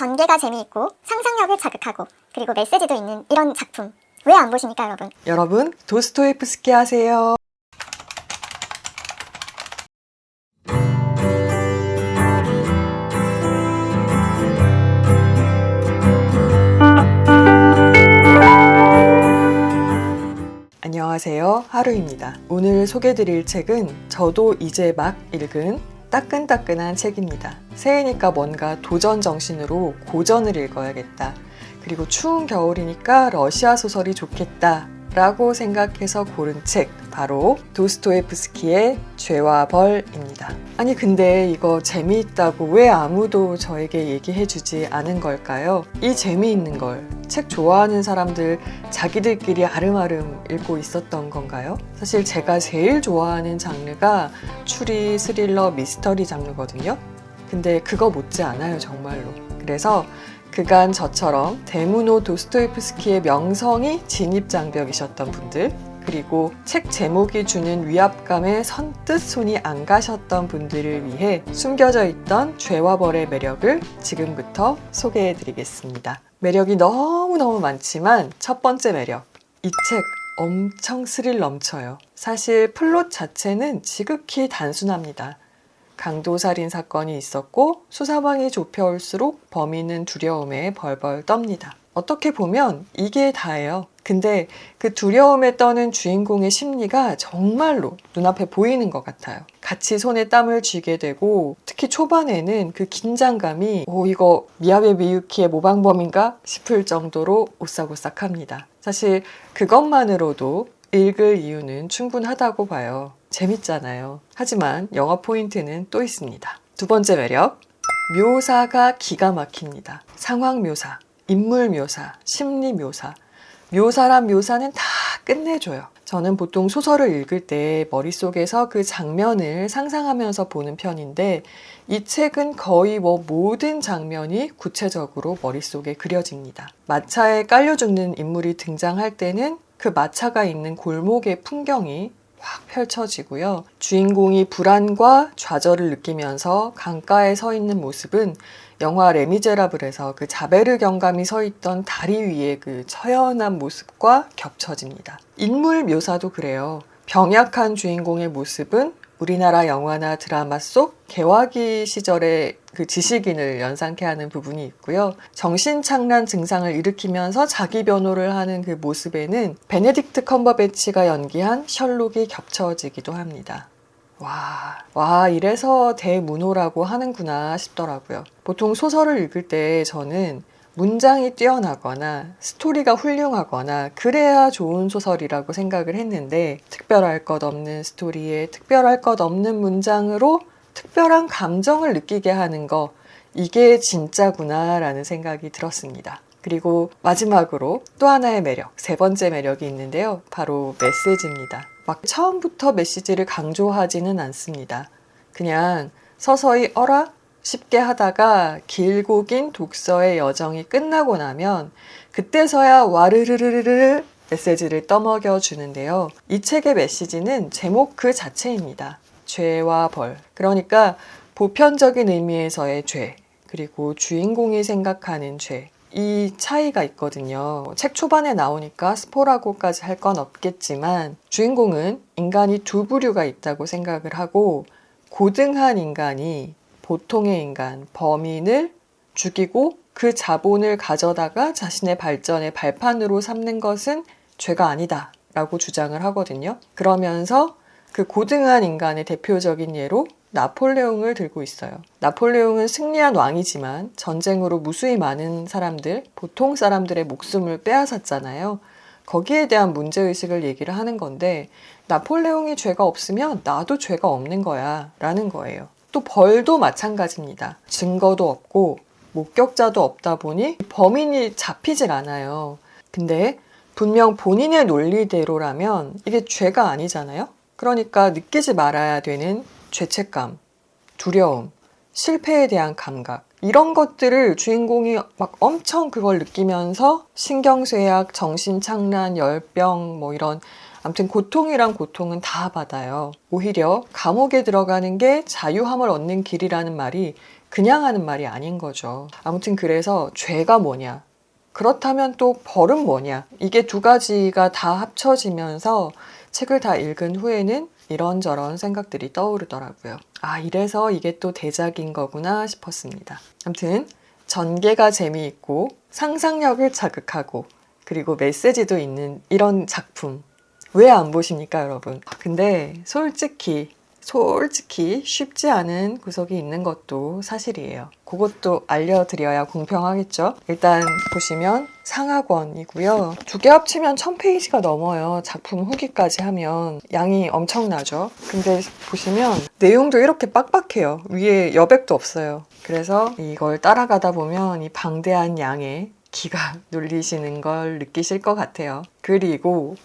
전개가 재미있고 상상력을 자극하고 그리고 메시지도 있는 이런 작품 왜 안 보십니까, 여러분? 여러분, 도스토옙스키 하세요. 안녕하세요, 하루입니다. 오늘 소개드릴 책은 저도 이제 막 읽은 따끈따끈한 책입니다. 새해니까 뭔가 도전 정신으로 고전을 읽어야겠다. 그리고 추운 겨울이니까 러시아 소설이 좋겠다 라고 생각해서 고른 책, 바로 도스토옙스키의 죄와 벌입니다. 아니 근데 이거 재미있다고 왜 아무도 저에게 얘기해주지 않은 걸까요? 이 재미있는 걸 책 좋아하는 사람들 자기들끼리 아름아름 읽고 있었던 건가요? 사실 제가 제일 좋아하는 장르가 추리, 스릴러, 미스터리 장르거든요. 근데 그거 못지 않아요, 정말로. 그래서 그간 저처럼 대문호 도스토옙스키의 명성이 진입장벽이셨던 분들, 그리고 책 제목이 주는 위압감에 선뜻 손이 안 가셨던 분들을 위해 숨겨져 있던 죄와 벌의 매력을 지금부터 소개해 드리겠습니다. 매력이 너무너무 많지만 첫 번째 매력, 이 책 엄청 스릴 넘쳐요. 사실 플롯 자체는 지극히 단순합니다. 강도살인 사건이 있었고 수사방이 좁혀올수록 범인은 두려움에 벌벌 떱니다. 어떻게 보면 이게 다예요. 근데 그 두려움에 떠는 주인공의 심리가 정말로 눈앞에 보이는 것 같아요. 같이 손에 땀을 쥐게 되고, 특히 초반에는 그 긴장감이 이거 미야베 미유키의 모방범인가 싶을 정도로 오싹오싹합니다. 사실 그것만으로도 읽을 이유는 충분하다고 봐요. 재밌잖아요. 하지만 영어 포인트는 또 있습니다. 두 번째 매력, 묘사가 기가 막힙니다. 상황 묘사, 인물 묘사, 심리 묘사, 묘사란 묘사는 다 끝내줘요. 저는 보통 소설을 읽을 때 머릿속에서 그 장면을 상상하면서 보는 편인데, 이 책은 거의 모든 장면이 구체적으로 머릿속에 그려집니다. 마차에 깔려 죽는 인물이 등장할 때는 그 마차가 있는 골목의 풍경이 확 펼쳐지고요. 주인공이 불안과 좌절을 느끼면서 강가에 서 있는 모습은 영화 레미제라블에서 그 자베르 경감이 서 있던 다리 위의 그 처연한 모습과 겹쳐집니다. 인물 묘사도 그래요. 병약한 주인공의 모습은 우리나라 영화나 드라마 속 개화기 시절의 그 지식인을 연상케 하는 부분이 있고요. 정신착란 증상을 일으키면서 자기 변호를 하는 그 모습에는 베네딕트 컴버배치가 연기한 셜록이 겹쳐지기도 합니다. 와, 이래서 대문호라고 하는구나 싶더라고요. 보통 소설을 읽을 때 저는 문장이 뛰어나거나 스토리가 훌륭하거나 그래야 좋은 소설이라고 생각을 했는데, 특별할 것 없는 스토리에 특별할 것 없는 문장으로 특별한 감정을 느끼게 하는 거, 이게 진짜구나 라는 생각이 들었습니다. 그리고 마지막으로 또 하나의 매력, 세 번째 매력이 있는데요. 바로 메시지입니다. 막 처음부터 메시지를 강조하지는 않습니다. 그냥 서서히 쉽게 하다가 길고 긴 독서의 여정이 끝나고 나면 그때서야 와르르르르 메시지를 떠먹여 주는데요. 이 책의 메시지는 제목 그 자체입니다. 죄와 벌. 그러니까 보편적인 의미에서의 죄, 그리고 주인공이 생각하는 죄, 이 차이가 있거든요. 책 초반에 나오니까 스포라고까지 할 건 없겠지만, 주인공은 인간이 두 부류가 있다고 생각을 하고, 고등한 인간이 보통의 인간, 범인을 죽이고 그 자본을 가져다가 자신의 발전의 발판으로 삼는 것은 죄가 아니다 라고 주장을 하거든요. 그러면서 그 고등한 인간의 대표적인 예로 나폴레옹을 들고 있어요. 나폴레옹은 승리한 왕이지만 전쟁으로 무수히 많은 사람들, 보통 사람들의 목숨을 빼앗았잖아요. 거기에 대한 문제의식을 얘기를 하는 건데, 나폴레옹이 죄가 없으면 나도 죄가 없는 거야 라는 거예요. 또 벌도 마찬가지입니다. 증거도 없고 목격자도 없다 보니 범인이 잡히질 않아요. 근데 분명 본인의 논리대로라면 이게 죄가 아니잖아요. 그러니까 느끼지 말아야 되는 죄책감, 두려움, 실패에 대한 감각, 이런 것들을 주인공이 막 엄청 그걸 느끼면서 신경쇠약, 정신착란, 열병 이런, 아무튼 고통이란 고통은 다 받아요. 오히려 감옥에 들어가는 게 자유함을 얻는 길이라는 말이 그냥 하는 말이 아닌 거죠. 아무튼 그래서 죄가 뭐냐? 그렇다면 또 벌은 뭐냐? 이게 두 가지가 다 합쳐지면서 책을 다 읽은 후에는 이런저런 생각들이 떠오르더라고요. 아, 이래서 이게 또 대작인 거구나 싶었습니다. 아무튼 전개가 재미있고 상상력을 자극하고 그리고 메시지도 있는 이런 작품 왜 안 보십니까, 여러분? 근데 솔직히 쉽지 않은 구석이 있는 것도 사실이에요. 그것도 알려드려야 공평하겠죠? 일단 보시면 상하권이고요. 두 개 합치면 1000페이지가 넘어요. 작품 후기까지 하면 양이 엄청나죠? 근데 보시면 내용도 이렇게 빡빡해요. 위에 여백도 없어요. 그래서 이걸 따라가다 보면 이 방대한 양에 기가 눌리시는 걸 느끼실 것 같아요. 그리고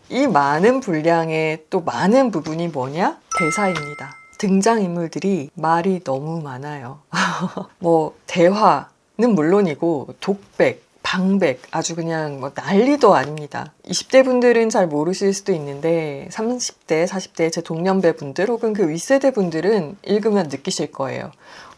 이 많은 분량의 또 많은 부분이 뭐냐? 대사입니다. 등장인물들이 말이 너무 많아요. 뭐 대화는 물론이고 독백, 방백 아주 그냥 뭐 난리도 아닙니다. 20대 분들은 잘 모르실 수도 있는데 30대, 40대 제 동년배 분들 혹은 그 윗세대 분들은 읽으면 느끼실 거예요.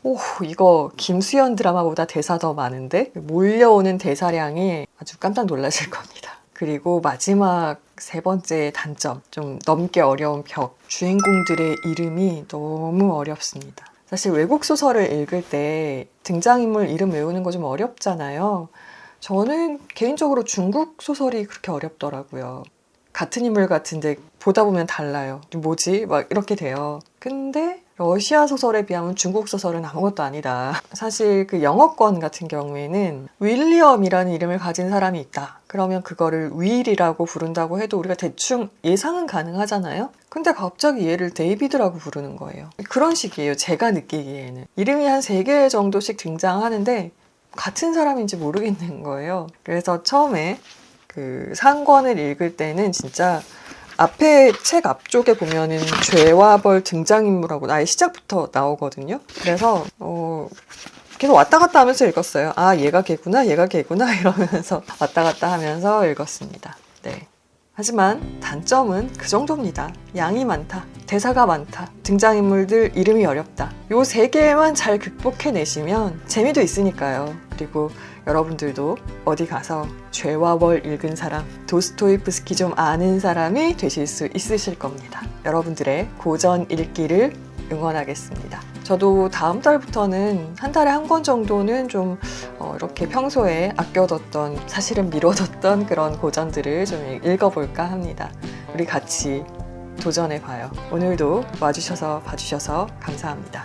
오, 이거 김수현 드라마보다 대사 더 많은데? 몰려오는 대사량이 아주 깜짝 놀라실 겁니다. 그리고 마지막 세 번째 단점, 좀 넘기 어려운 벽. 주인공들의 이름이 너무 어렵습니다. 사실 외국 소설을 읽을 때 등장인물 이름 외우는 거 좀 어렵잖아요. 저는 개인적으로 중국 소설이 그렇게 어렵더라고요. 같은 인물 같은데 보다 보면 달라요. 뭐지? 막 이렇게 돼요. 근데 러시아 소설에 비하면 중국 소설은 아무것도 아니다. 사실 그 영어권 같은 경우에는 윌리엄이라는 이름을 가진 사람이 있다. 그러면 그거를 윌이라고 부른다고 해도 우리가 대충 예상은 가능하잖아요. 근데 갑자기 얘를 데이비드라고 부르는 거예요. 그런 식이에요. 제가 느끼기에는. 이름이 한 3개 정도씩 등장하는데 같은 사람인지 모르겠는 거예요. 그래서 처음에 그 상권을 읽을 때는 진짜 앞에 책 앞쪽에 보면은 죄와 벌 등장인물하고 아예 시작부터 나오거든요. 그래서 계속 왔다 갔다 하면서 읽었어요. 아, 얘가 걔구나 이러면서 왔다 갔다 하면서 읽었습니다. 네. 하지만 단점은 그 정도입니다. 양이 많다, 대사가 많다, 등장인물들 이름이 어렵다. 요 3개만 잘 극복해내시면 재미도 있으니까요. 그리고 여러분들도 어디 가서 죄와 벌 읽은 사람, 도스토옙스키 좀 아는 사람이 되실 수 있으실 겁니다. 여러분들의 고전 읽기를 응원하겠습니다. 저도 다음 달부터는 한 달에 한 권 정도는 좀 이렇게 평소에 아껴뒀던, 사실은 미뤄뒀던 그런 고전들을 좀 읽어볼까 합니다. 우리 같이 도전해봐요. 오늘도 와주셔서 봐주셔서 감사합니다.